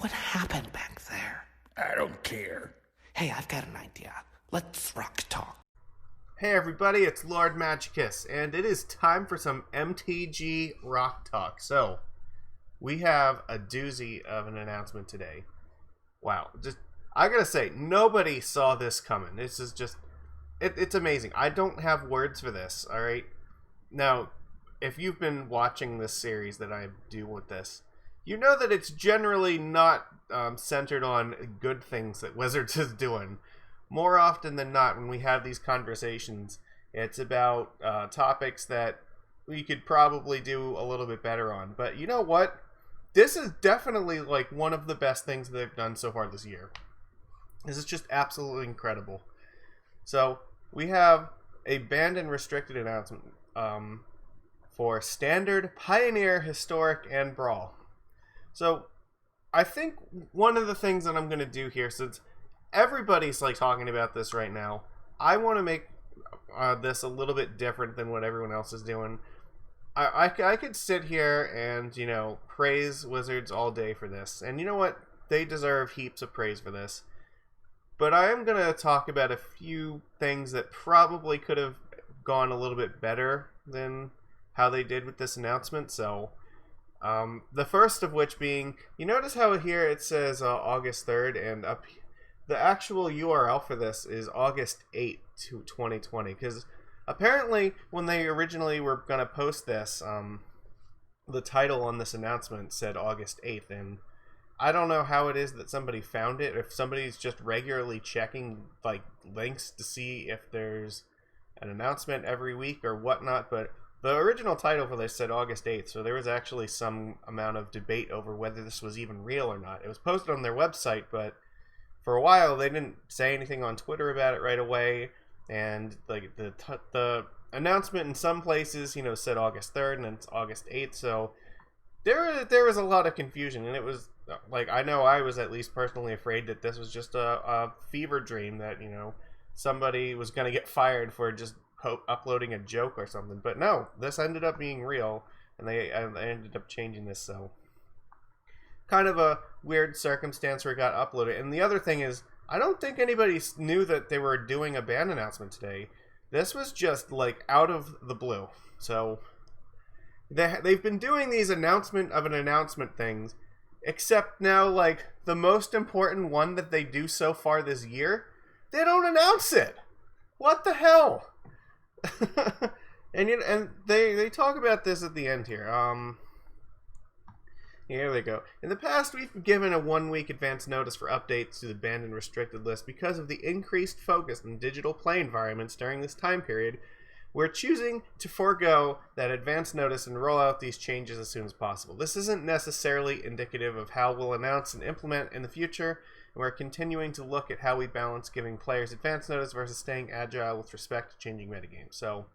What happened back there? I don't care. Hey, I've got an idea. Let's rock talk. Hey everybody, it's Lord Magicus, and it is time for some MTG Rock Talk. So, we have a doozy of an announcement today. Wow, I gotta say, nobody saw this coming. This is just, it's amazing. I don't have words for this, alright? Now, if you've been watching this series that I do with this, you know that it's generally not centered on good things that Wizards is doing. More often than not, when we have these conversations, it's about topics that we could probably do a little bit better on. But you know what? This is definitely like one of the best things that they've done so far this year. This is just absolutely incredible. So, we have a banned and restricted announcement for Standard, Pioneer, Historic, and Brawl. So, I think one of the things that I'm going to do here, since everybody's like talking about this right now, I want to make this a little bit different than what everyone else is doing. I could sit here and, you know, praise Wizards all day for this. And you know what? They deserve heaps of praise for this. But I am going to talk about a few things that probably could have gone a little bit better than how they did with this announcement. So, the first of which being, you notice how here it says August 3rd, and up the actual URL for this is August 8th, 2020, because apparently when they originally were going to post this, the title on this announcement said August 8th, and I don't know how it is that somebody found it, if somebody's just regularly checking like links to see if there's an announcement every week or whatnot, but the original title for this said August 8th, so there was actually some amount of debate over whether this was even real or not. It was posted on their website, but for a while they didn't say anything on Twitter about it right away, and like the announcement in some places, you know, said August 3rd and then it's August 8th, so there was a lot of confusion, and it was like, I know I was at least personally afraid that this was just a fever dream, that, you know, somebody was going to get fired for just uploading a joke or something. But no, this ended up being real, and they ended up changing this, so kind of a weird circumstance where it got uploaded. And the other thing is, I don't think anybody knew that they were doing a ban announcement today. This was just like out of the blue. So they've been doing these announcement things, except now, like, the most important one that they do so far this year, they don't announce it. What the hell? and they talk about this at the end here. Here they go. In the past, we've given a 1-week advance notice for updates to the banned and restricted list because of the increased focus on digital play environments during this time period. We're choosing to forego that advance notice and roll out these changes as soon as possible. This isn't necessarily indicative of how we'll announce and implement in the future, and we're continuing to look at how we balance giving players advance notice versus staying agile with respect to changing metagames. So,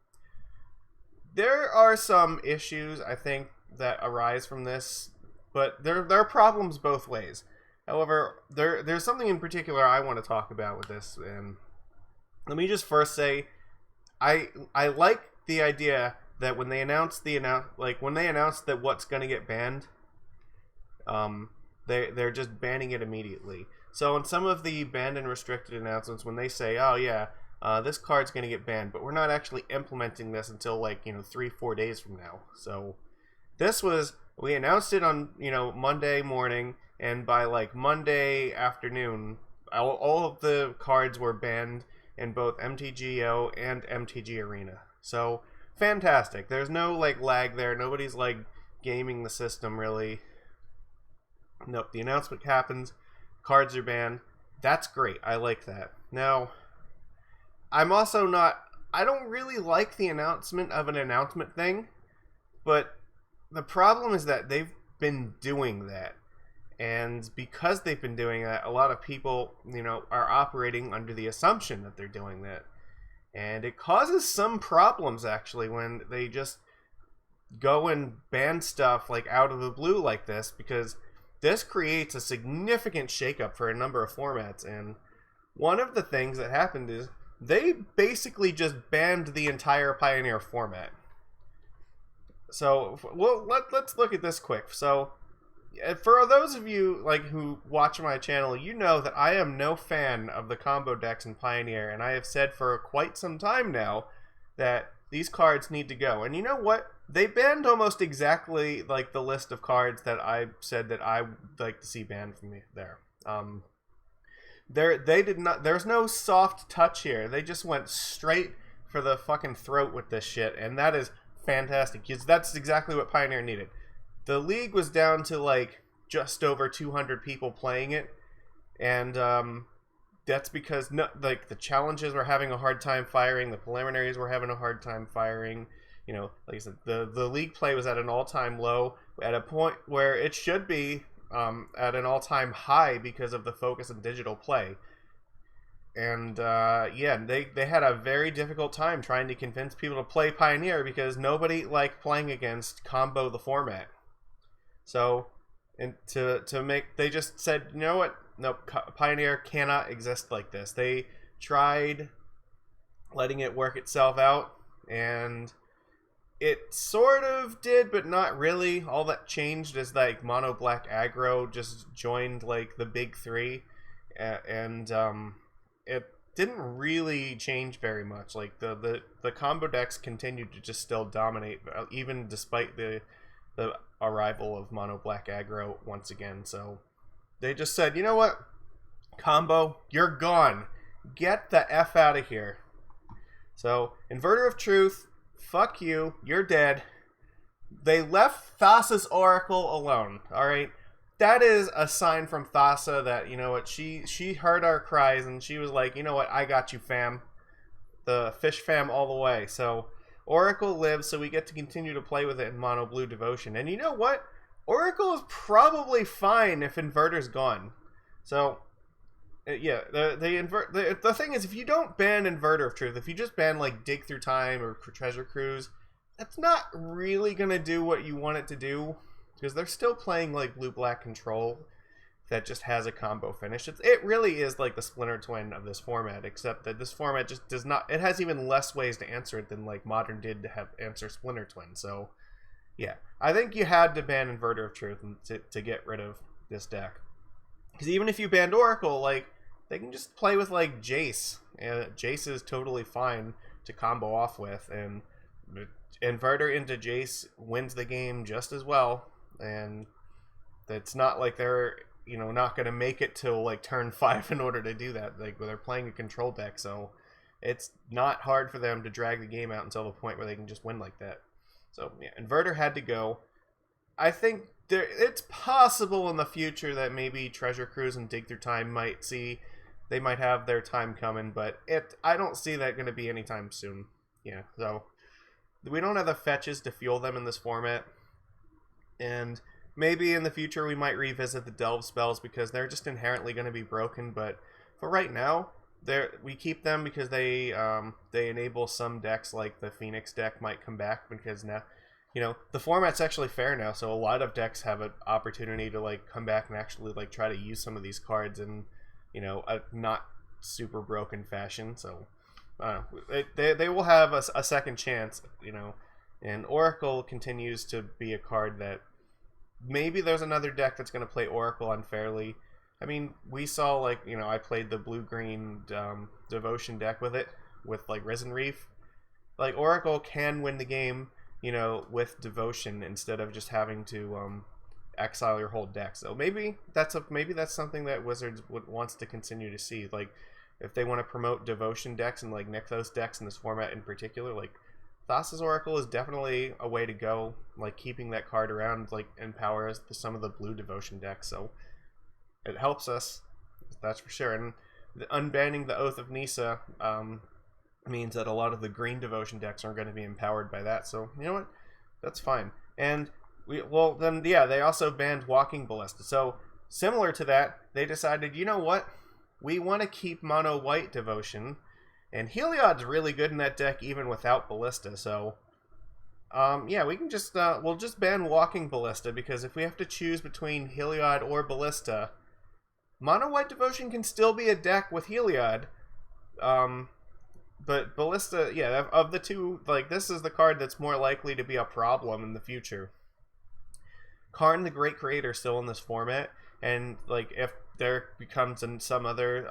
there are some issues, I think, that arise from this, but there are problems both ways. However, there's something in particular I want to talk about with this, and let me just first say, I like the idea that when they announced that what's going to get banned, they're just banning it immediately. So in some of the banned and restricted announcements, when they say, oh yeah, this card's going to get banned, but we're not actually implementing this until, like, 3-4 days from now. So we announced it on, Monday morning, and by like Monday afternoon, all of the cards were banned in both MTGO and MTG Arena. So, fantastic. There's no, like, lag there. Nobody's, like, gaming the system, really. Nope, the announcement happens. Cards are banned. That's great. I like that. Now, I'm also not... I don't really like the announcement of an announcement thing, but the problem is that they've been doing that. And because they've been doing that, a lot of people, are operating under the assumption that they're doing that. And it causes some problems, actually, when they just go and ban stuff, like, out of the blue like this, because this creates a significant shakeup for a number of formats. And one of the things that happened is they basically just banned the entire Pioneer format. So, well, let's look at this quick. So, For those of you like who watch my channel, you know that I am no fan of the combo decks in Pioneer, and I have said for quite some time now that these cards need to go. And you know what? They banned almost exactly like the list of cards that I said that I would like to see banned from me there. They did not. There's no soft touch here. They just went straight for the fucking throat with this shit, and that is fantastic because that's exactly what Pioneer needed. The league was down to like just over 200 people playing it, and that's because like the challenges were having a hard time firing, the preliminaries were having a hard time firing. You know, like I said, the league play was at an all-time low, at a point where it should be at an all-time high because of the focus on digital play. And yeah, they had a very difficult time trying to convince people to play Pioneer because nobody liked playing against Combo the format. So, and to make, they just said, you know what? Nope, Pioneer cannot exist like this. They tried letting it work itself out, and it sort of did, but not really. All that changed is like Mono Black Aggro just joined like the big three, and it didn't really change very much. Like the combo decks continued to just still dominate, even despite the arrival of Mono Black Aggro once again. So they just said, you know what, Combo, you're gone. Get the F out of here. So Inverter of Truth, fuck you, you're dead. They left Thassa's Oracle alone. Alright, that is a sign from Thassa that, you know what, she heard our cries and she was like, you know what, I got you, fam. The fish fam all the way. So Oracle lives, so we get to continue to play with it in Mono Blue Devotion. And you know what? Oracle is probably fine if Inverter's gone. So, yeah, the thing is, if you don't ban Inverter of Truth, if you just ban, like, Dig Through Time or Treasure Cruise, that's not really going to do what you want it to do, because they're still playing, like, Blue-Black Control that just has a combo finish. It really is like the Splinter Twin of this format, except that this format just does not, it has even less ways to answer it than like Modern did to have answer Splinter Twin. So yeah, I think you had to ban Inverter of Truth to get rid of this deck, because even if you banned Oracle, like, they can just play with like Jace, and Jace is totally fine to combo off with, and Inverter into Jace wins the game just as well. And it's not like they're, you know, not going to make it till like turn 5 in order to do that. Like, they're playing a control deck, so it's not hard for them to drag the game out until the point where they can just win like that. So yeah, Inverter had to go. I think it's possible in the future that maybe Treasure Cruise and Dig Through Time might have their time coming, but I don't see that going to be anytime soon. Yeah, so we don't have the fetches to fuel them in this format, and maybe in the future we might revisit the Delve spells because they're just inherently going to be broken. But for right now, we keep them because they enable some decks, like the Phoenix deck might come back, because now, you know, the format's actually fair now, so a lot of decks have an opportunity to like come back and actually like try to use some of these cards in, you know, a not super broken fashion. So I don't know, they will have a second chance, you know. And Oracle continues to be a card that maybe there's another deck that's going to play Oracle unfairly. I mean, we saw, like, you know, I played the blue-green Devotion deck with it, with, like, Risen Reef. Like, Oracle can win the game, you know, with Devotion instead of just having to exile your whole deck. So maybe that's something that Wizards wants to continue to see. Like, if they want to promote Devotion decks and, like, Nykthos decks in this format in particular, like, Thassa's Oracle is definitely a way to go. Like, keeping that card around, like, empowers some of the blue Devotion decks, so it helps us, that's for sure. And unbanning the Oath of Nissa means that a lot of the green Devotion decks aren't going to be empowered by that, so you know what? That's fine. And they also banned Walking Ballista. So similar to that, they decided, you know what? We want to keep mono white Devotion, and Heliod's really good in that deck even without Ballista, so yeah, we can just we'll just ban Walking Ballista, because if we have to choose between Heliod or Ballista, mono white Devotion can still be a deck with Heliod. But Ballista, yeah, of the two, like, this is the card that's more likely to be a problem in the future. Karn the Great Creator still in this format, and like if there becomes in some other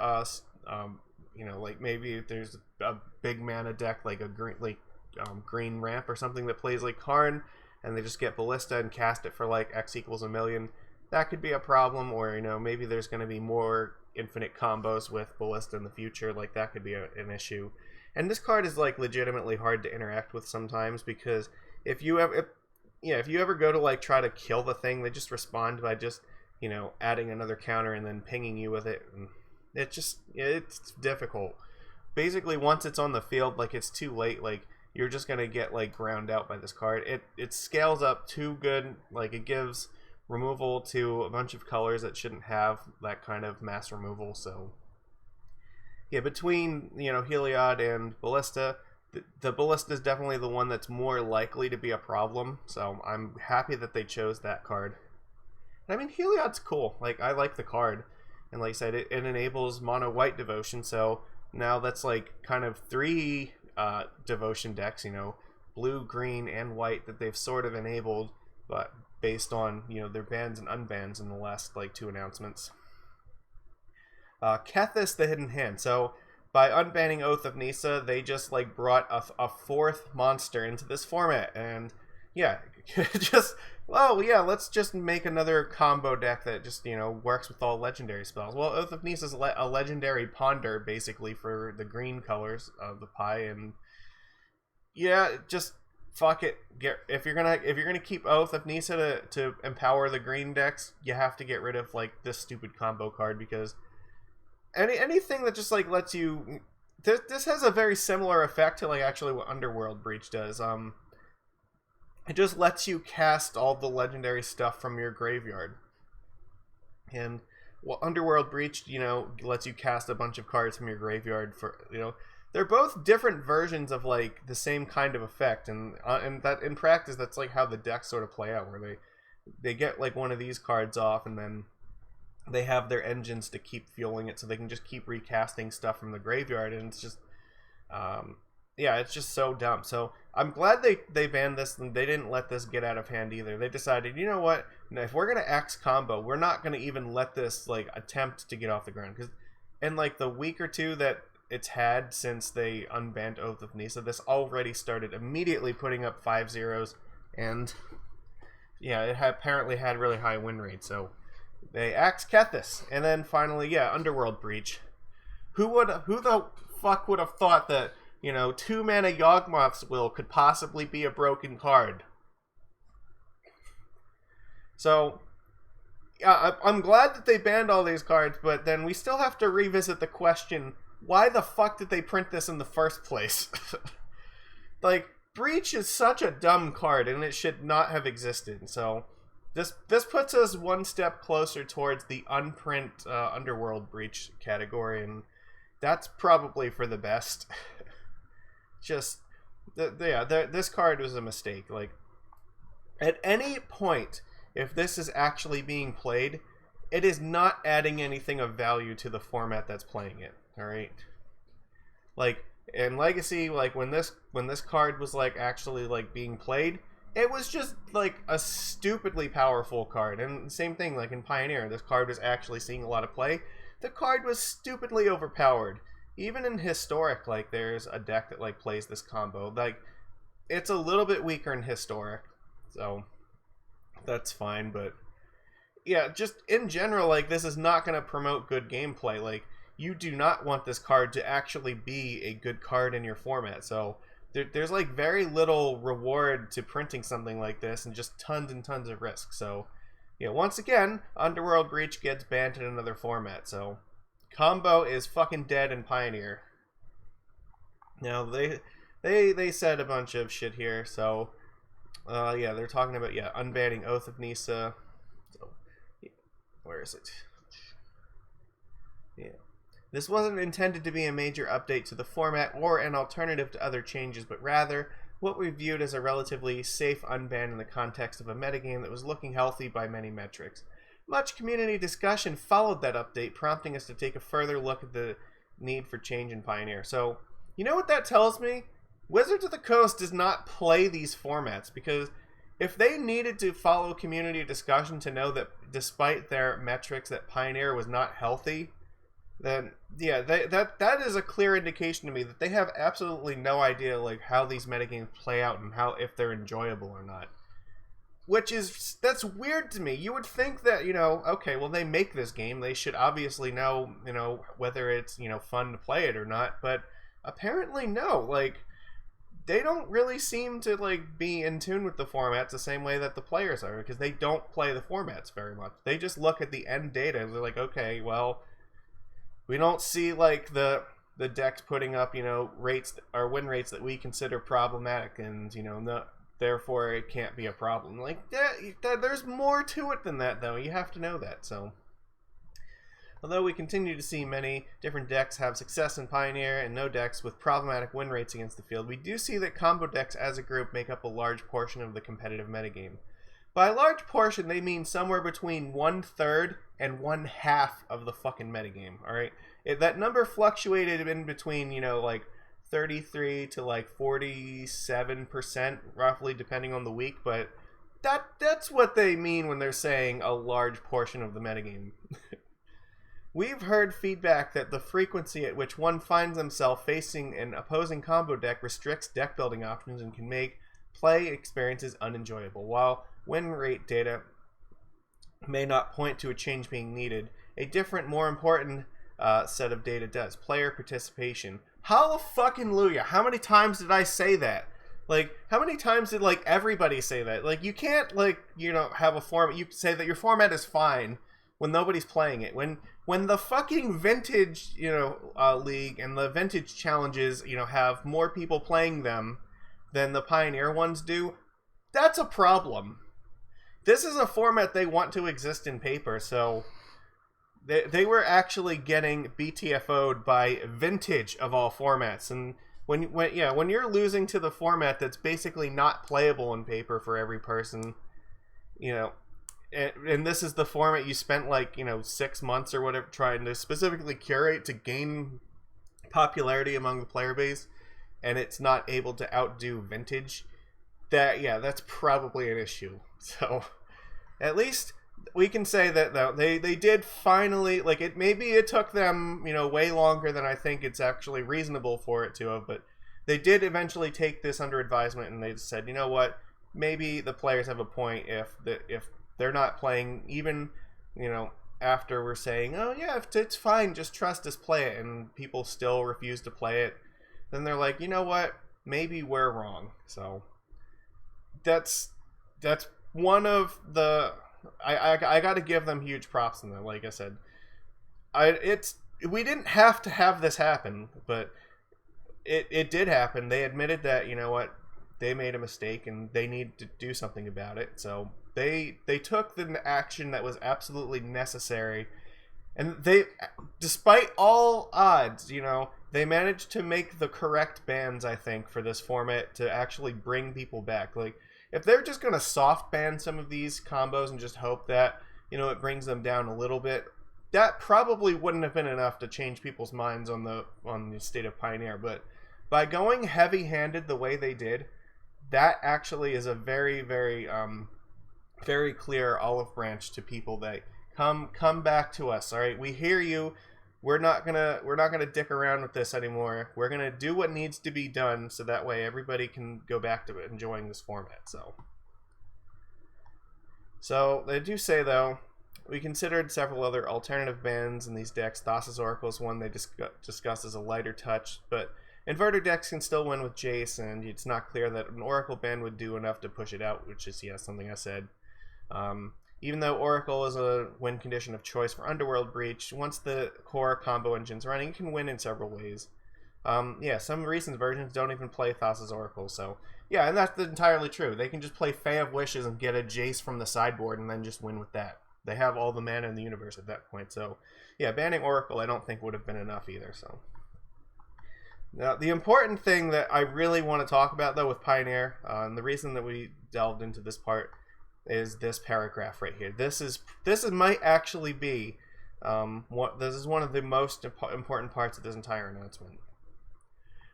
like maybe there's a big mana deck like a green ramp or something that plays like Karn, and they just get Ballista and cast it for like X equals a million. That could be a problem, or maybe there's going to be more infinite combos with Ballista in the future. Like that could be an issue. And this card is like legitimately hard to interact with sometimes, because if you ever go to like try to kill the thing, they just respond by just adding another counter and then pinging you with it. And it's difficult. Basically, once it's on the field, like it's too late. Like you're just gonna get like ground out by this card. It scales up too good. Like it gives removal to a bunch of colors that shouldn't have that kind of mass removal. So yeah, between Heliod and Ballista, the Ballista is definitely the one that's more likely to be a problem. So I'm happy that they chose that card. I mean, Heliod's cool. Like I like the card, and like I said, it enables mono white devotion. So now that's like kind of 3 devotion decks, blue, green, and white that they've sort of enabled, but based on their bans and unbans in the last like 2 announcements. Kethis the Hidden Hand. So by unbanning Oath of Nisa, they just like brought a 4th monster into this format, and yeah, let's just make another combo deck that just works with all legendary spells. Well, Oath of Nisa is a legendary ponder basically for the green colors of the pie, and yeah, just fuck it. If you're gonna keep Oath of Nisa to empower the green decks, you have to get rid of like this stupid combo card, because anything that just like lets you this has a very similar effect to like actually what Underworld Breach does. It just lets you cast all the legendary stuff from your graveyard. And Underworld Breach, lets you cast a bunch of cards from your graveyard for, they're both different versions of like the same kind of effect, and that in practice that's like how the decks sort of play out, where they get like one of these cards off, and then they have their engines to keep fueling it, so they can just keep recasting stuff from the graveyard, and it's just it's just so dumb. So I'm glad they banned this, and they didn't let this get out of hand either. They decided, you know what, if we're gonna X combo, we're not gonna even let this like attempt to get off the ground, because in like the week or 2 that it's had since they unbanned Oath of Nisa, this already started immediately putting up 5-0s, and yeah, it apparently had really high win rates. So they axed Kethis, and then finally, Underworld Breach. Who the fuck would have thought that 2 mana Yawgmoth's Will could possibly be a broken card? So I'm glad that they banned all these cards, but then we still have to revisit the question: why the fuck did they print this in the first place? Like, Breach is such a dumb card, and it should not have existed. So this puts us one step closer towards the unprint Underworld Breach category, and that's probably for the best. This card was a mistake. Like, at any point, if this is actually being played, it is not adding anything of value to the format that's playing it. All right, like in Legacy, like when this card was like actually like being played, it was just like a stupidly powerful card. And same thing like in Pioneer, this card was actually seeing a lot of play. The card was stupidly overpowered. Even in Historic, like there's a deck that like plays this combo. Like it's a little bit weaker in Historic, so that's fine. But yeah, just in general, like this is not going to promote good gameplay. Like, you do not want this card to actually be a good card in your format. So there's like very little reward to printing something like this, and just tons and tons of risk. So once again, Underworld Breach gets banned in another format. So combo is fucking dead in Pioneer. Now they said a bunch of shit here. So they're talking about unbanning Oath of Nisa. So where is it? Yeah. This wasn't intended to be a major update to the format or an alternative to other changes, but rather what we viewed as a relatively safe unban in the context of a metagame that was looking healthy by many metrics. Much community discussion followed that update, prompting us to take a further look at the need for change in Pioneer. So, you know what that tells me? Wizards of the Coast does not play these formats, because if they needed to follow community discussion to know that despite their metrics that Pioneer was not healthy, then yeah, that is a clear indication to me that they have absolutely no idea like how these metagames play out and how if they're enjoyable or not. That's weird to me. You would think that, okay, well, they make this game, they should obviously know, whether it's, fun to play it or not, but apparently no. Like, they don't really seem to, like, be in tune with the formats the same way that the players are, because they don't play the formats very much. They just look at the end data and they're like, okay, well, we don't see, like, the decks putting up, rates or win rates that we consider problematic, and, therefore it can't be a problem. Like, there's more to it than that, though. You have to know that, so. Although we continue to see many different decks have success in Pioneer and no decks with problematic win rates against the field, we do see that combo decks as a group make up a large portion of the competitive metagame. By a large portion, they mean somewhere between 1/3 and 1/2 of the fucking metagame, alright? That number fluctuated in between, like 33 to like 47% roughly, depending on the week, but that's what they mean when they're saying a large portion of the metagame. We've heard feedback that the frequency at which one finds themselves facing an opposing combo deck restricts deck building options and can make play experiences unenjoyable. While win rate data may not point to a change being needed, a different, more important set of data does. Player participation. Hallelujah! How many times did I say that? Like, how many times did, like, everybody say that? Like, you can't, like, have a format. You say that your format is fine when nobody's playing it. When the fucking vintage, league and the vintage challenges, have more people playing them than the Pioneer ones do, that's a problem. This is a format they want to exist in paper, so they were actually getting BTFO'd by vintage of all formats. And when you're losing to the format that's basically not playable in paper for every person, and this is the format you spent 6 months or whatever trying to specifically curate to gain popularity among the player base, and it's not able to outdo vintage, that's probably an issue. So at least we can say that though they did finally, maybe it took them way longer than I think it's actually reasonable for it to have, but they did eventually take this under advisement, and they said, you know what, maybe the players have a point if they're not playing, even after we're saying, oh yeah, if it's fine, just trust us, play it, and people still refuse to play it, then they're like, you know what, maybe we're wrong. So that's one of the I got to give them huge props in that. Like I said, we didn't have to have this happen, but it did happen. They admitted that, they made a mistake and they need to do something about it. So they took the action that was absolutely necessary, and despite all odds, they managed to make the correct bans, I think, for this format to actually bring people back. Like, if they're just going to soft ban some of these combos and just hope that, it brings them down a little bit, that probably wouldn't have been enough to change people's minds on the state of Pioneer. But by going heavy-handed the way they did, that actually is a very, very, very clear olive branch to people that come back to us. All right, we hear you. We're not gonna dick around with this anymore. We're gonna do what needs to be done, so that way everybody can go back to enjoying this format. So they do say, though, we considered several other alternative bans in these decks. Thassa's Oracle is one they discuss as a lighter touch, but inverter decks can still win with Jace, and it's not clear that an Oracle ban would do enough to push it out, which is something I said. Even though Oracle is a win condition of choice for Underworld Breach, once the core combo engine's running, it can win in several ways. Some recent versions don't even play Thassa's Oracle, so yeah, and that's entirely true. They can just play Fae of Wishes and get a Jace from the sideboard and then just win with that. They have all the mana in the universe at that point, so yeah, banning Oracle I don't think would have been enough either. So now, the important thing that I really want to talk about, though, with Pioneer, and the reason that we delved into this part, is this paragraph right here. This might actually be this is one of the most important parts of this entire announcement.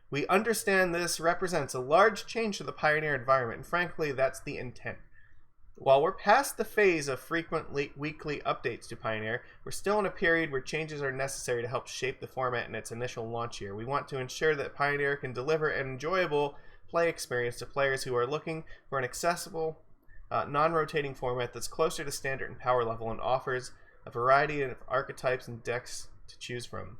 We understand this represents a large change to the Pioneer environment, and frankly, that's the intent. While we're past the phase of frequent weekly updates to Pioneer, we're still in a period where changes are necessary to help shape the format in its initial launch year. We want to ensure that Pioneer can deliver an enjoyable play experience to players who are looking for an accessible, non-rotating format that's closer to standard and power level and offers a variety of archetypes and decks to choose from.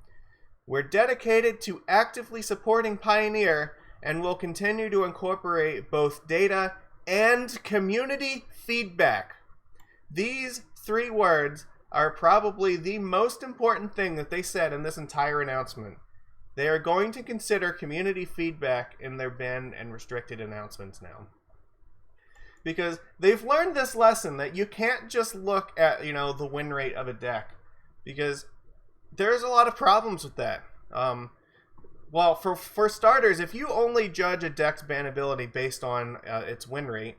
We're dedicated to actively supporting Pioneer and will continue to incorporate both data and community feedback. These 3 words are probably the most important thing that they said in this entire announcement. They are going to consider community feedback in their banned and restricted announcements now. Because they've learned this lesson that you can't just look at, the win rate of a deck. Because there's a lot of problems with that. Well, for starters, if you only judge a deck's bannability based on its win rate,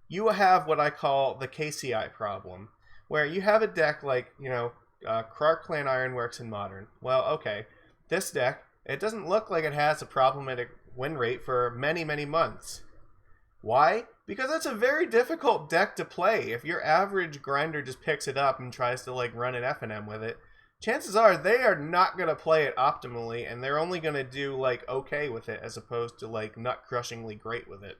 you have what I call the KCI problem, where you have a deck like, Krark Clan Ironworks in Modern. Well, okay, this deck, it doesn't look like it has a problematic win rate for many, many months. Why? Because it's a very difficult deck to play. If your average grinder just picks it up and tries to run an F&M with it, chances are they are not going to play it optimally, and they're only going to do okay with it as opposed to nut-crushingly great with it.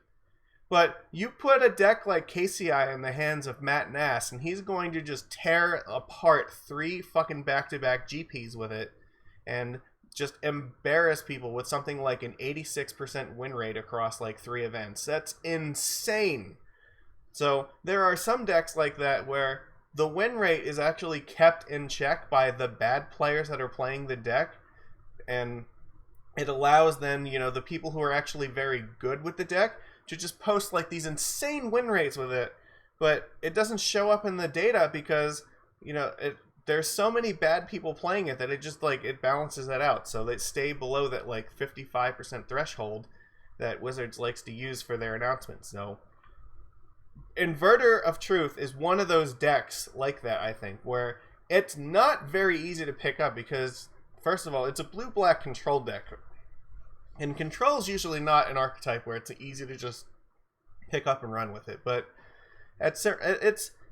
But you put a deck like KCI in the hands of Matt Nass, and he's going to just tear apart 3 fucking back-to-back GPs with it and just embarrass people with something like an 86% win rate across 3 events. That's insane. So there are some decks like that where the win rate is actually kept in check by the bad players that are playing the deck, and it allows then, the people who are actually very good with the deck to just post these insane win rates with it, but it doesn't show up in the data because, there's so many bad people playing it that it just it balances that out, so they stay below that 55% threshold that Wizards likes to use for their announcements. So Inverter of Truth is one of those decks like that, I think, where it's not very easy to pick up because, first of all, it's a blue-black control deck. And control is usually not an archetype where it's easy to just pick up and run with it. But it's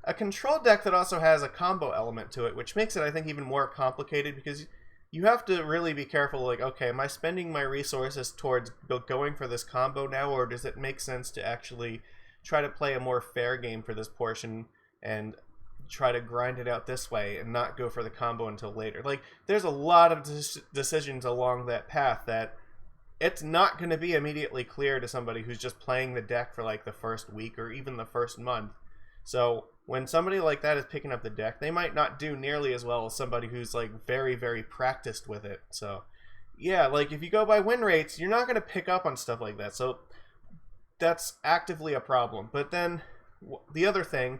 a control deck that also has a combo element to it, which makes it, I think, even more complicated because you have to really be careful, okay, am I spending my resources towards going for this combo now, or does it make sense to actually try to play a more fair game for this portion and try to grind it out this way and not go for the combo until later? There's a lot of decisions along that path that it's not going to be immediately clear to somebody who's just playing the deck for the first week or even the first month. So when somebody like that is picking up the deck, they might not do nearly as well as somebody who's very, very practiced with it. So yeah, if you go by win rates, you're not going to pick up on stuff like that. So that's actively a problem. But then the other thing,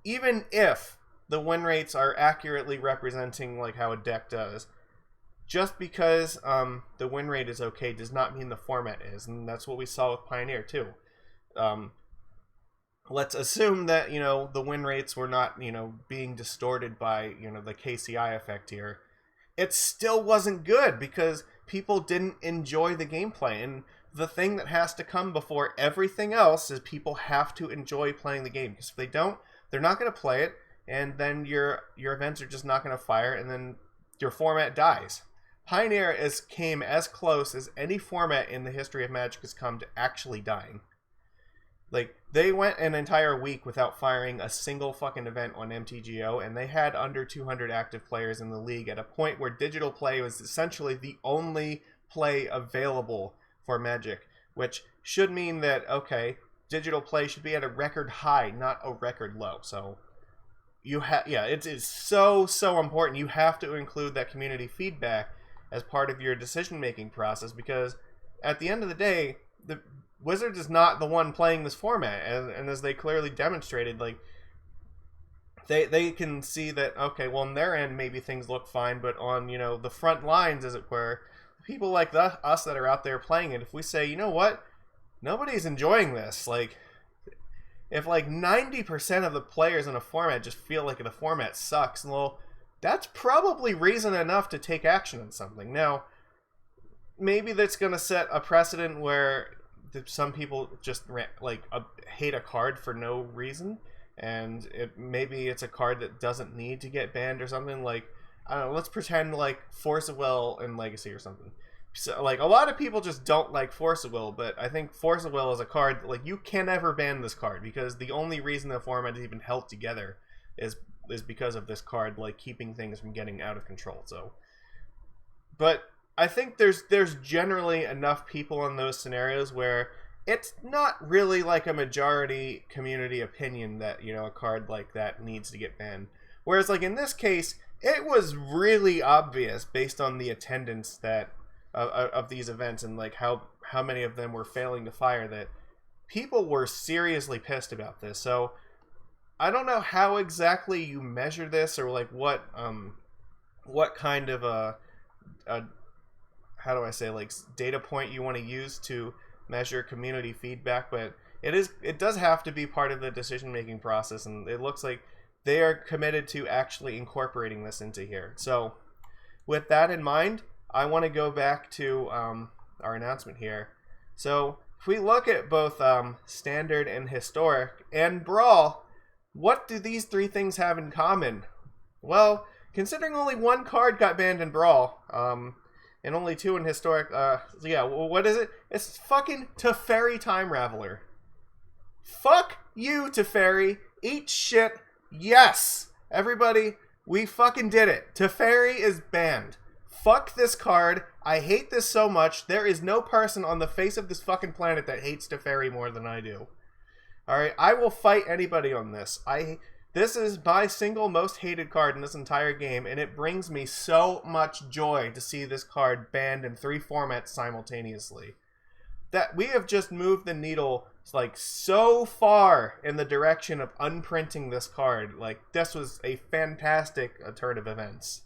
even if the win rates are accurately representing how a deck does, just because the win rate is okay does not mean the format is, and that's what we saw with Pioneer too. Let's assume that the win rates were not being distorted by the KCI effect here. It still wasn't good because people didn't enjoy the gameplay, and the thing that has to come before everything else is people have to enjoy playing the game, because if they don't, they're not going to play it, and then your events are just not going to fire, and then your format dies. Pioneer came as close as any format in the history of Magic has come to actually dying. They went an entire week without firing a single fucking event on MTGO, and they had under 200 active players in the league at a point where digital play was essentially the only play available for Magic, which should mean that, okay, digital play should be at a record high, not a record low. So it is so important. You have to include that community feedback as part of your decision-making process, because at the end of the day, the Wizards is not the one playing this format, and as they clearly demonstrated, they can see that, okay, well, on their end, maybe things look fine, but on, the front lines, as it were, people like us that are out there playing it, if we say, you know what, nobody's enjoying this, if 90% of the players in a format just feel like the format sucks, well, that's probably reason enough to take action on something. Now, maybe that's going to set a precedent where some people just hate a card for no reason, and maybe it's a card that doesn't need to get banned or something. Like, I don't know, let's pretend like Force of Will in Legacy or something. So, like, a lot of people just don't like Force of Will, but I think Force of Will is a card, like, you can never ban this card, because the only reason the format is even held together is because of this card, like, keeping things from getting out of control. So, but I think there's generally enough people in those scenarios where it's not really like a majority community opinion that, you know, a card like that needs to get banned. Whereas, like, in this case, it was really obvious based on the attendance that of these events, and like how many of them were failing to fire, that people were seriously pissed about this. So I don't know how exactly you measure this, or like what kind of a how do I say, like, data point you want to use to measure community feedback, but it does have to be part of the decision making process, and it looks like they are committed to actually incorporating this into here. So with that in mind, I want to go back to our announcement here. So if we look at both Standard and Historic and Brawl, what do these three things have in common? Well, considering only one card got banned in Brawl, and only two in Historic, yeah, what is it? It's fucking Teferi Time Raveler. Fuck you, Teferi. Eat shit. Yes! Everybody, we fucking did it. Teferi is banned. Fuck this card. I hate this so much. There is no person on the face of this fucking planet that hates Teferi more than I do. Alright, I will fight anybody on this. This is my single most hated card in this entire game, and it brings me so much joy to see this card banned in 3 formats simultaneously. That we have just moved the needle, like, so far in the direction of unprinting this card. Like, this was a fantastic turn of events.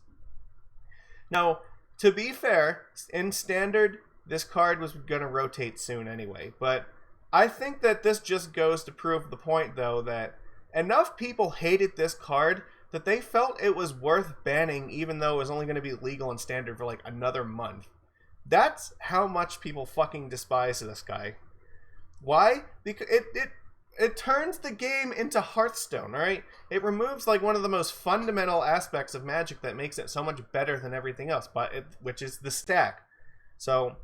Now, to be fair, in Standard, this card was going to rotate soon anyway, but I think that this just goes to prove the point, though, that enough people hated this card that they felt it was worth banning, even though it was only going to be legal in Standard for like another month. That's how much people fucking despise this guy. Why? Because it turns the game into Hearthstone, alright? It removes like one of the most fundamental aspects of Magic that makes it so much better than everything else, which is the stack. So,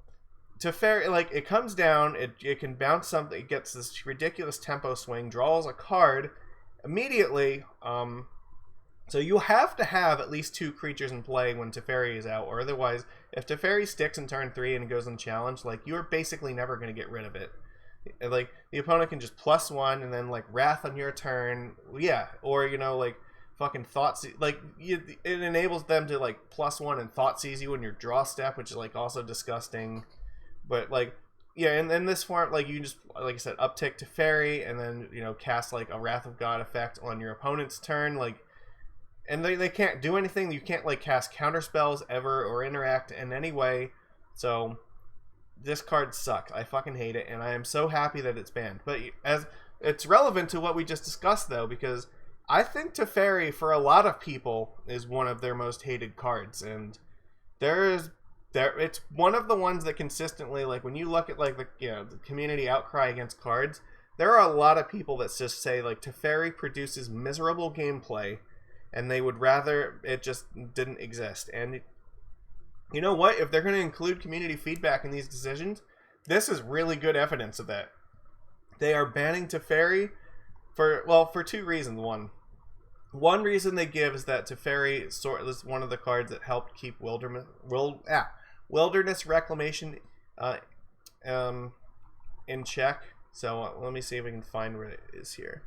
it comes down, it can bounce something, it gets this ridiculous tempo swing, draws a card immediately. So you have to have at least 2 creatures in play when Teferi is out, or otherwise, if Teferi sticks in turn 3 and goes unchallenged, like, you're basically never going to get rid of it. Like, the opponent can just +1 and then, like, Wrath on your turn, yeah, or, you know, like, fucking Thoughtseize, like, it enables them to, like, +1 and Thoughtseize you in your draw step, which is, like, also disgusting. But, like, yeah, and in this form, like, you just, like I said, uptick Teferi, and then, you know, cast, like, a Wrath of God effect on your opponent's turn, like, and they can't do anything. You can't, like, cast counter spells ever or interact in any way. So this card sucks. I fucking hate it, and I am so happy that it's banned. But as it's relevant to what we just discussed, though, because I think Teferi, for a lot of people, is one of their most hated cards, and it's one of the ones that consistently, like, when you look at, like, the community outcry against cards, there are a lot of people that just say, like, Teferi produces miserable gameplay, and they would rather it just didn't exist. And you know what? If they're going to include community feedback in these decisions, this is really good evidence of that. They are banning Teferi for 2 reasons. One reason they give is that Teferi is one of the cards that helped keep Wilderness Reclamation in check. So let me see if we can find where it is here.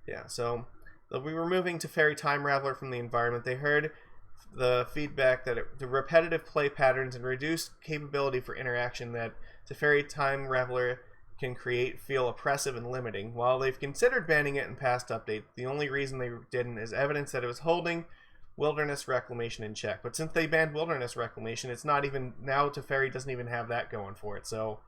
Yeah, so they'll be removing Teferi Time Raveler from the environment. They heard the feedback that the repetitive play patterns and reduced capability for interaction that Teferi Time Raveler can create feel oppressive and limiting. While they've considered banning it in past updates, the only reason they didn't is evidence that it was holding Wilderness Reclamation in check. But since they banned Wilderness Reclamation, it's not even, now Teferi doesn't even have that going for it. So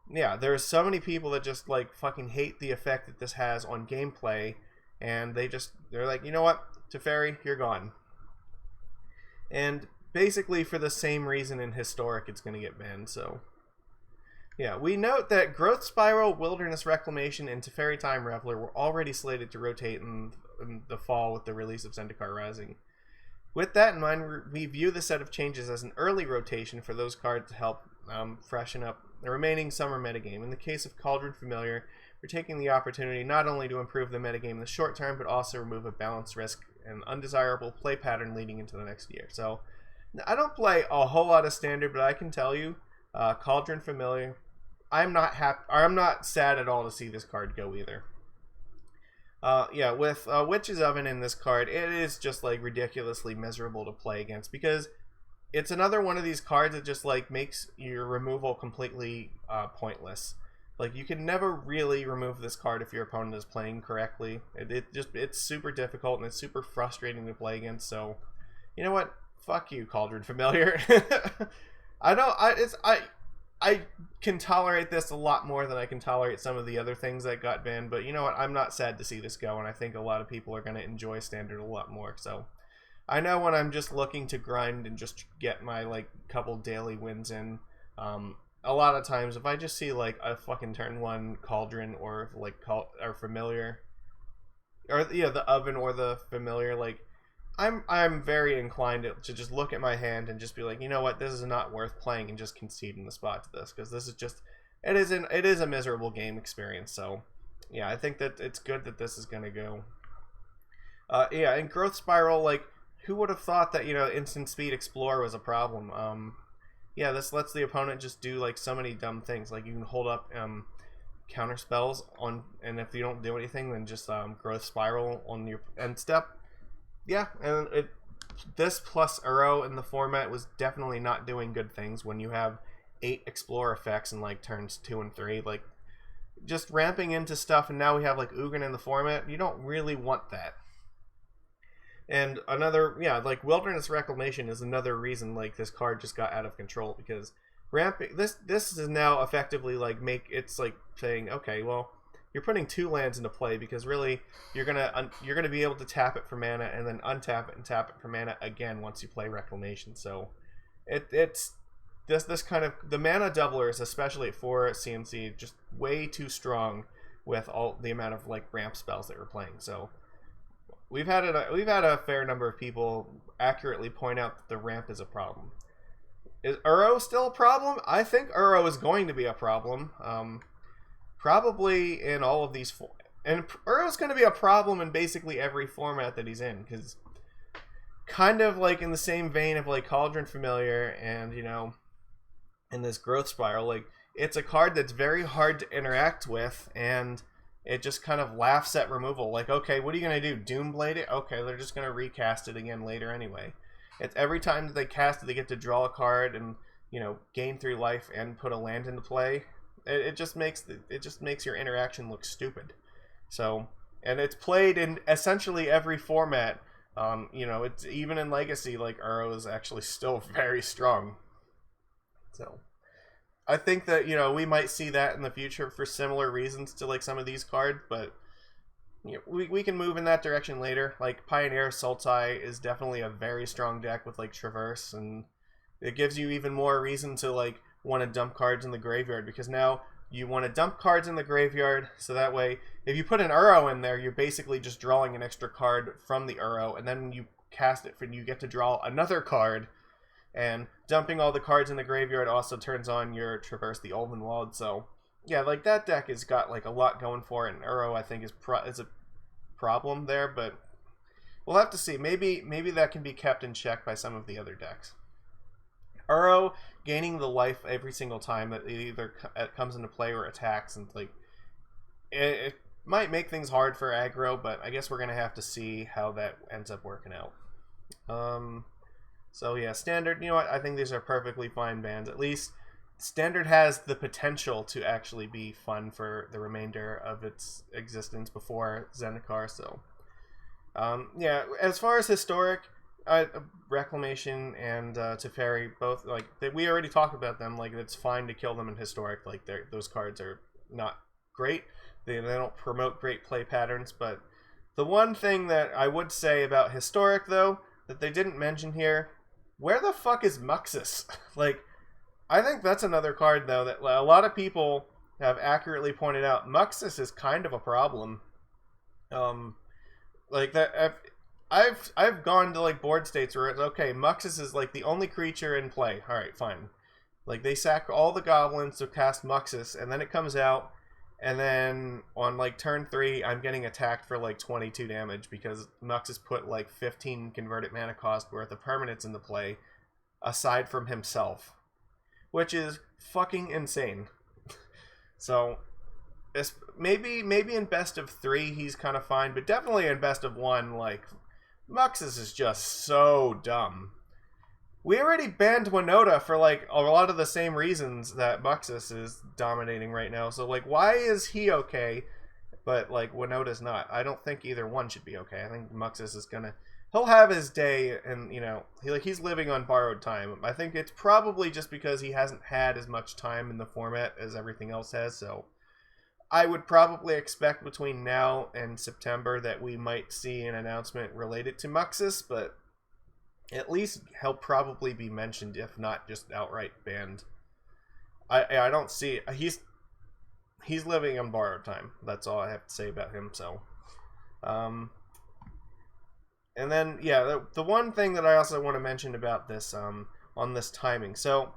yeah, there's so many people that just, like, fucking hate the effect that this has on gameplay, and they're like, you know what, Teferi, you're gone. And basically for the same reason in Historic it's going to get banned. So Yeah, we note that Growth Spiral, Wilderness Reclamation, and Teferi Time Reveler were already slated to rotate in the fall with the release of Zendikar Rising. With that in mind, we view the set of changes as an early rotation for those cards to help freshen up the remaining summer metagame. In the case of Cauldron Familiar, we're taking the opportunity not only to improve the metagame in the short term, but also remove a balance risk and undesirable play pattern leading into the next year. So, I don't play a whole lot of Standard, but I can tell you, Cauldron Familiar, I'm not happy. I'm not sad at all to see this card go either. Yeah, with Witch's Oven in this card, it is just like ridiculously miserable to play against because it's another one of these cards that just like makes your removal completely pointless. Like you can never really remove this card if your opponent is playing correctly. It's super difficult and it's super frustrating to play against. So, you know what? Fuck you, Cauldron Familiar. I can tolerate this a lot more than I can tolerate some of the other things that got banned, but you know what? I'm not sad to see this go, and I think a lot of people are going to enjoy Standard a lot more. So I know when I'm just looking to grind and just get my like couple daily wins in, a lot of times if I just see like a fucking turn 1 Cauldron or like or Familiar, or yeah, the Oven or the Familiar, like I'm very inclined to just look at my hand and just be like, you know what, this is not worth playing, and just concede in the spot to this, because this is just it is a miserable game experience. So yeah, I think that it's good that this is gonna go. Yeah, and Growth Spiral, like who would have thought that, you know, instant speed explore was a problem? Yeah, this lets the opponent just do like so many dumb things. Like you can hold up counter spells on, and if you don't do anything, then just Growth Spiral on your end step. Yeah, and this plus Uro in the format was definitely not doing good things when you have 8 explore effects in like turns 2 and 3. Like just ramping into stuff, and now we have like Ugin in the format. You don't really want that. And another, yeah, like Wilderness Reclamation is another reason like this card just got out of control, because ramping this is now effectively like it's like saying, okay, well, you're putting 2 lands into play, because really you're gonna be able to tap it for mana and then untap it and tap it for mana again once you play Reclamation. So it's this kind of, the mana doublers, especially for CMC, just way too strong with all the amount of like ramp spells that we're playing. So we've had a fair number of people accurately point out that the ramp is a problem. Is Uro still a problem? I think Uro is going to be a problem. Probably in all of these, and Uro's going to be a problem in basically every format that he's in, because kind of like in the same vein of like Cauldron Familiar and, you know, in this Growth Spiral, like it's a card that's very hard to interact with, and it just kind of laughs at removal. Like, okay, what are you going to do? Doomblade it? Okay, they're just going to recast it again later anyway. It's every time that they cast it, they get to draw a card and, you know, gain 3 life and put a land into play. It just makes your interaction look stupid. So, and it's played in essentially every format. You know, it's even in Legacy, like Uro is actually still very strong. So, I think that, you know, we might see that in the future for similar reasons to like some of these cards, but you know, we can move in that direction later. Like Pioneer Sultai is definitely a very strong deck with like Traverse, and it gives you even more reason to like want to dump cards in the graveyard, because now you want to dump cards in the graveyard, so that way if you put an Uro in there, you're basically just drawing an extra card from the Uro, and then when you cast it, you get to draw another card, and dumping all the cards in the graveyard also turns on your Traverse the Ulvenwald. So yeah, like that deck has got like a lot going for it, and Uro I think is a problem there, but we'll have to see. Maybe that can be kept in check by some of the other decks. Uro gaining the life every single time that it either comes into play or attacks, and like it might make things hard for aggro, but I guess we're gonna have to see how that ends up working out. So yeah, Standard, you know what, I think these are perfectly fine bans. At least Standard has the potential to actually be fun for the remainder of its existence before Zendikar. So yeah, as far as Historic, Reclamation and Teferi, both, like, we already talked about them. Like, it's fine to kill them in Historic. Like, those cards are not great. They don't promote great play patterns. But the one thing that I would say about Historic, though, that they didn't mention here, where the fuck is Muxus? Like, I think that's another card, though, that a lot of people have accurately pointed out. Muxus is kind of a problem. Like that, I've gone to like board states where it's okay. Muxus is like the only creature in play. All right, fine. Like they sack all the goblins to cast Muxus, and then it comes out, and then on like turn 3, I'm getting attacked for like 22 damage because Muxus put like 15 converted mana cost worth of permanents into play, aside from himself, which is fucking insane. So, maybe in best of 3 he's kind of fine, but definitely in best of 1, like, Muxus is just so dumb. We already banned Winota for, like, a lot of the same reasons that Muxus is dominating right now, so, like, why is he okay, but, like, Winota's not? I don't think either one should be okay. I think Muxus is gonna... He'll have his day, and, you know, he's living on borrowed time. I think it's probably just because he hasn't had as much time in the format as everything else has, so I would probably expect between now and September that we might see an announcement related to Muxus, but at least he'll probably be mentioned, if not just outright banned. I don't see... He's living on borrowed time. That's all I have to say about him, so... And then, yeah, the one thing that I also want to mention about this, on this timing. So,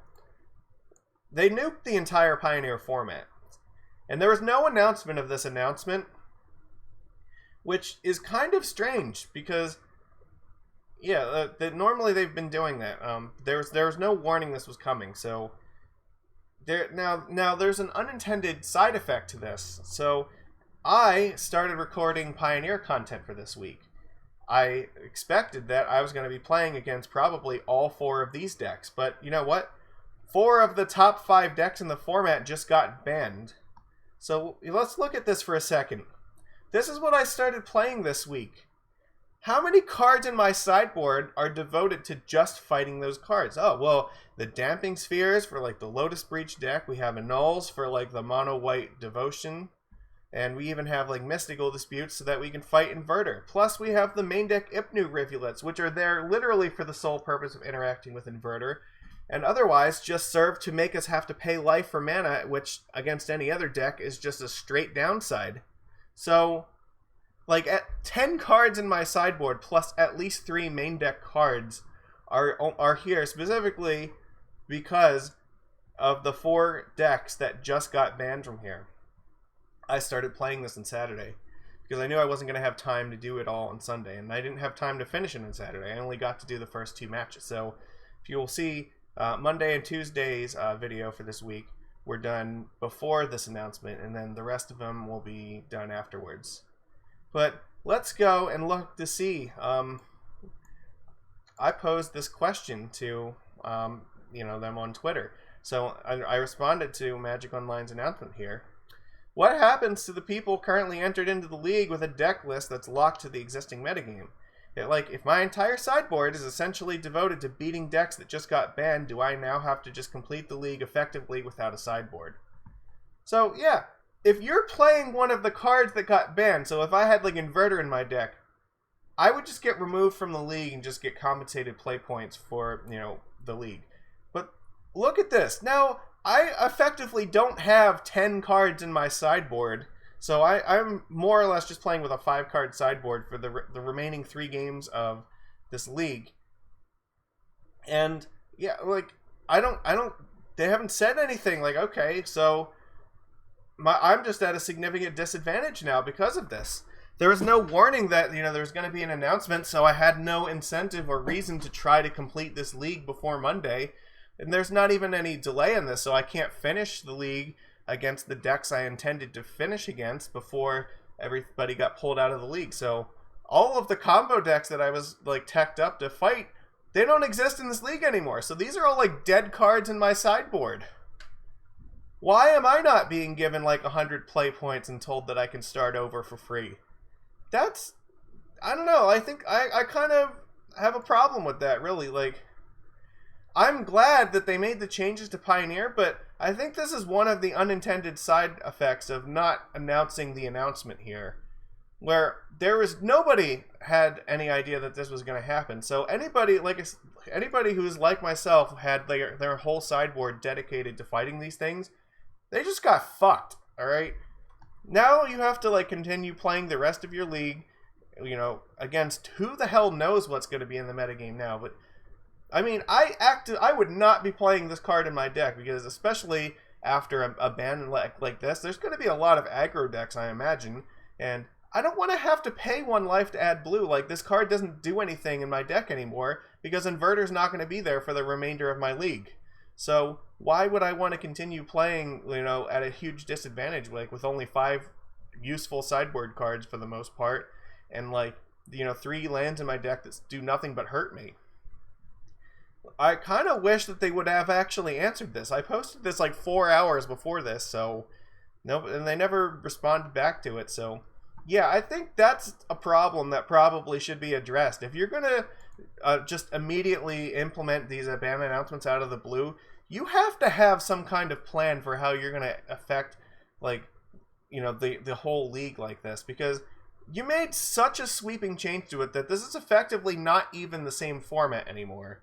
they nuked the entire Pioneer format. And there was no announcement of this announcement, which is kind of strange, because, yeah, normally they've been doing that. There was no warning this was coming, so... Now, there's an unintended side effect to this. So, I started recording Pioneer content for this week. I expected that I was going to be playing against probably all 4 of these decks, but you know what? 4 of the top 5 decks in the format just got banned. So let's look at this for a second. This is what I started playing this week. How many cards in my sideboard are devoted to just fighting those cards? Oh, well, the Damping Spheres for like the Lotus Breach deck. We have Annuls for like the Mono White Devotion. And we even have like Mystical Disputes so that we can fight Inverter. Plus we have the main deck Ipnu Rivulets, which are there literally for the sole purpose of interacting with Inverter, and otherwise just serve to make us have to pay life for mana, which against any other deck is just a straight downside. So, like, at 10 cards in my sideboard plus at least 3 main deck cards are here specifically because of the 4 decks that just got banned from here. I started playing this on Saturday because I knew I wasn't going to have time to do it all on Sunday, and I didn't have time to finish it on Saturday. I only got to do the first 2 matches. So if you will see Monday and Tuesday's video for this week, were done before this announcement, and then the rest of them will be done afterwards. But let's go and look to see. I posed this question to them on Twitter. So I responded to Magic Online's announcement here. What happens to the people currently entered into the league with a deck list that's locked to the existing metagame? If my entire sideboard is essentially devoted to beating decks that just got banned, do I now have to just complete the league effectively without a sideboard? So, yeah, if you're playing one of the cards that got banned, so if I had, like, Inverter in my deck, I would just get removed from the league and just get compensated play points for, the league. But look at this. Now, I effectively don't have 10 cards in my sideboard, so I'm more or less just playing with a 5-card sideboard for the remaining 3 games of this league. And yeah, like they haven't said anything. Like, okay, so I'm just at a significant disadvantage now because of this. There was no warning that there was going to be an announcement, so I had no incentive or reason to try to complete this league before Monday. And there's not even any delay in this, so I can't finish the league against the decks I intended to finish against before everybody got pulled out of the league. So all of the combo decks that I was like teched up to fight, they don't exist in this league anymore. So these are all like dead cards in my sideboard. Why am I not being given like 100 play points and told that I can start over for free? I don't know. I think I kind of have a problem with that, really. Like, I'm glad that they made the changes to Pioneer, but I think this is one of the unintended side effects of not announcing the announcement here. where there was nobody had any idea that this was going to happen. So anybody who's like myself had their whole sideboard dedicated to fighting these things, they just got fucked. All right. Now you have to continue playing the rest of your league, against who the hell knows what's going to be in the metagame now. But I mean, I would not be playing this card in my deck because especially after a ban like this, there's going to be a lot of aggro decks, I imagine, and I don't want to have to pay 1 life to add blue. This card doesn't do anything in my deck anymore because Inverter's not going to be there for the remainder of my league. So why would I want to continue playing, at a huge disadvantage, with only 5 useful sideboard cards for the most part, and 3 lands in my deck that do nothing but hurt me? I kind of wish that they would have actually answered this. I posted this 4 hours before this, so no, and they never responded back to it. So yeah, I think that's a problem that probably should be addressed. If you're gonna just immediately implement these ban announcements out of the blue, you have to have some kind of plan for how you're gonna affect the whole league like this, because you made such a sweeping change to it that this is effectively not even the same format anymore.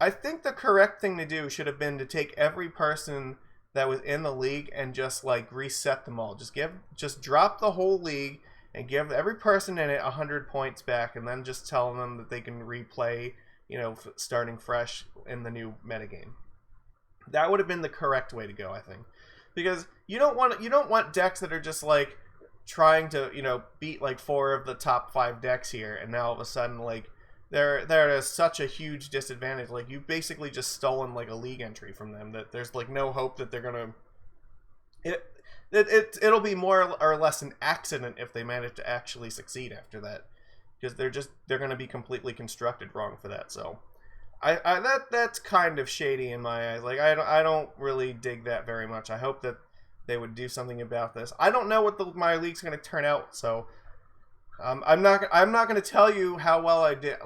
I think the correct thing to do should have been to take every person that was in the league and just reset them all. Just drop the whole league and give every person in it 100 points back, and then just tell them that they can replay, starting fresh in the new metagame. That would have been the correct way to go, I think, because you don't want decks that are just trying to beat 4 of the top 5 decks here, and now all of a sudden they're at such a huge disadvantage. You basically just stolen a league entry from them that there's no hope that they're gonna. It'll be more or less an accident if they manage to actually succeed after that, because they're gonna be completely constructed wrong for that. So that's kind of shady in my eyes. I don't really dig that very much. I hope that they would do something about this. I don't know what my league's gonna turn out, so. I'm not going to tell you how well I did.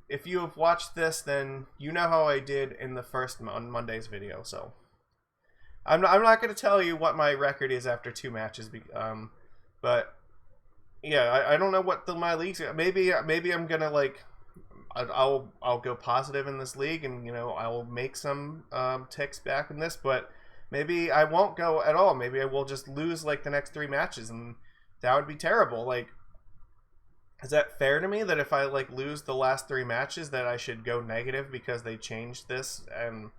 If you have watched this, then you know how I did in the first Monday's video. So I'm not going to tell you what my record is after 2 matches. But yeah, I don't know what my league's. Maybe I'm gonna I'll go positive in this league, and I will make some ticks back in this. But maybe I won't go at all. Maybe I will just lose the next 3 matches, and that would be terrible. Is that fair to me that if I lose the last 3 matches that I should go negative because they changed this and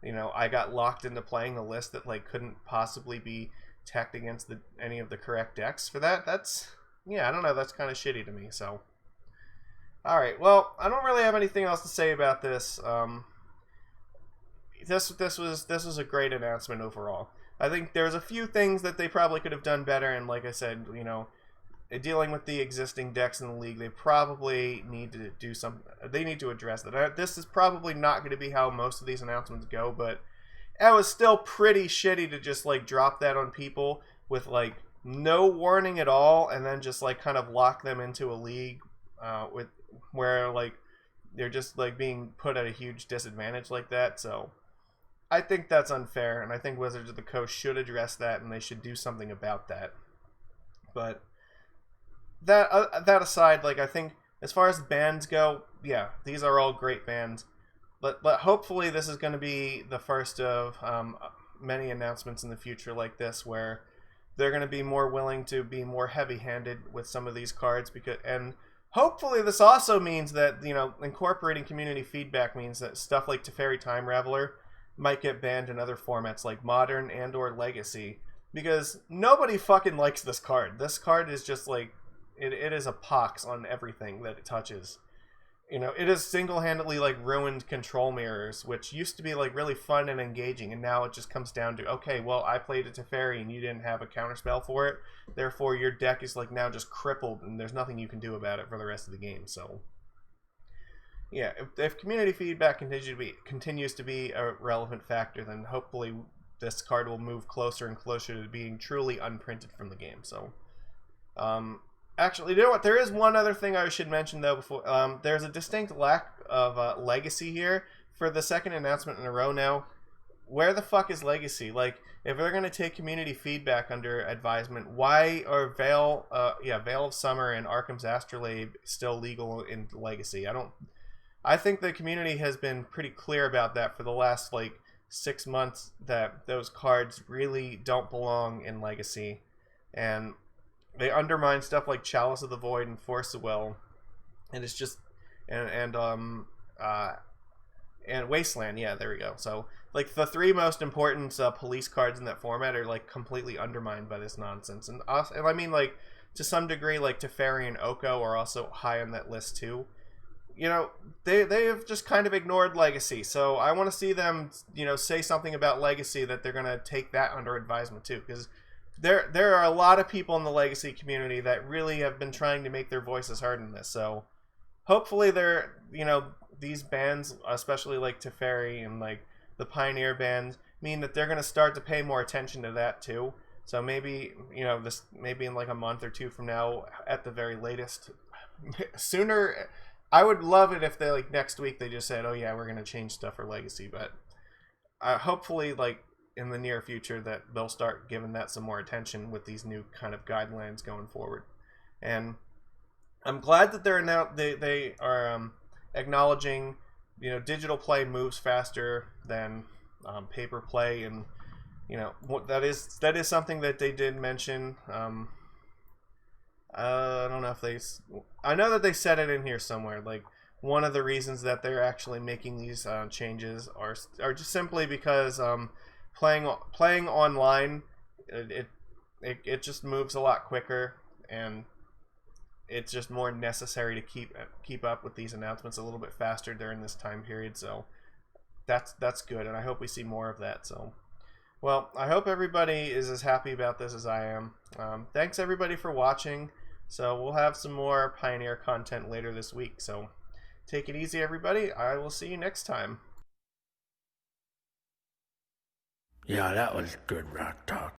I got locked into playing a list that couldn't possibly be teched against any of the correct decks for that? Yeah, I don't know, that's kind of shitty to me. So all right, well, I don't really have anything else to say about this. This was a great announcement overall. I think there's a few things that they probably could have done better, and like I said, dealing with the existing decks in the league, they probably need to do they need to address that. This is probably not going to be how most of these announcements go, but it was still pretty shitty to just drop that on people with no warning at all, and then just kind of lock them into a league where they're just being put at a huge disadvantage like that. So I think that's unfair, and I think Wizards of the Coast should address that, and they should do something about that. But that aside, I think as far as bans go, yeah, these are all great bans. But hopefully this is going to be the first of many announcements in the future like this, where they're going to be more willing to be more heavy-handed with some of these cards, and hopefully this also means that incorporating community feedback means that stuff like Teferi Time Raveler might get banned in other formats like Modern and/or Legacy, because nobody fucking likes this card. This card is just it is a pox on everything that it touches. It has single-handedly ruined control mirrors, which used to be really fun and engaging, and now it just comes down to, okay, well, I played a Teferi and you didn't have a counterspell for it, therefore your deck is now just crippled and there's nothing you can do about it for the rest of the game. So yeah, if community feedback continues to be a relevant factor, then hopefully this card will move closer and closer to being truly unprinted from the game. So actually, you know what? There is one other thing I should mention, though, before. There's a distinct lack of legacy here for the second announcement in a row now. where the fuck is Legacy? Like, if they're gonna take community feedback under advisement, why are Veil of Summer and Arkham's Astrolabe still legal in Legacy? I think the community has been pretty clear about that for the last like 6 months, that those cards really don't belong in Legacy, and they undermine stuff like Chalice of the Void and Force of Will, and it's just and Wasteland. Yeah, there we go. So like the 3 most important police cards in that format are like completely undermined by this nonsense, and I mean, like, to some degree, like Teferi and Oko are also high on that list too. You know, they have just kind of ignored Legacy, so I want to see them, you know, say something about Legacy, that they're gonna take that under advisement too, because there are a lot of people in the Legacy community that really have been trying to make their voices heard in this. So hopefully these bands, especially like Teferi and like the Pioneer bands, mean that they're going to start to pay more attention to that too. So maybe, maybe in like a month or 2 from now, at the very latest, sooner. I would love it if they, like, next week they just said, oh yeah, we're going to change stuff for Legacy, but hopefully, like, in the near future, that they'll start giving that some more attention with these new kind of guidelines going forward. And I'm glad that they are acknowledging, digital play moves faster than paper play, and that is something that they did mention. I don't know if I know that they said it in here somewhere. Like, one of the reasons that they're actually making these changes are just simply because playing online, it just moves a lot quicker, and it's just more necessary to keep up with these announcements a little bit faster during this time period. So that's good, and I hope we see more of that. So, well, I hope everybody is as happy about this as I am. Thanks everybody for watching. So we'll have some more Pioneer content later this week. So take it easy, everybody. I will see you next time. Yeah, that was good rock talk.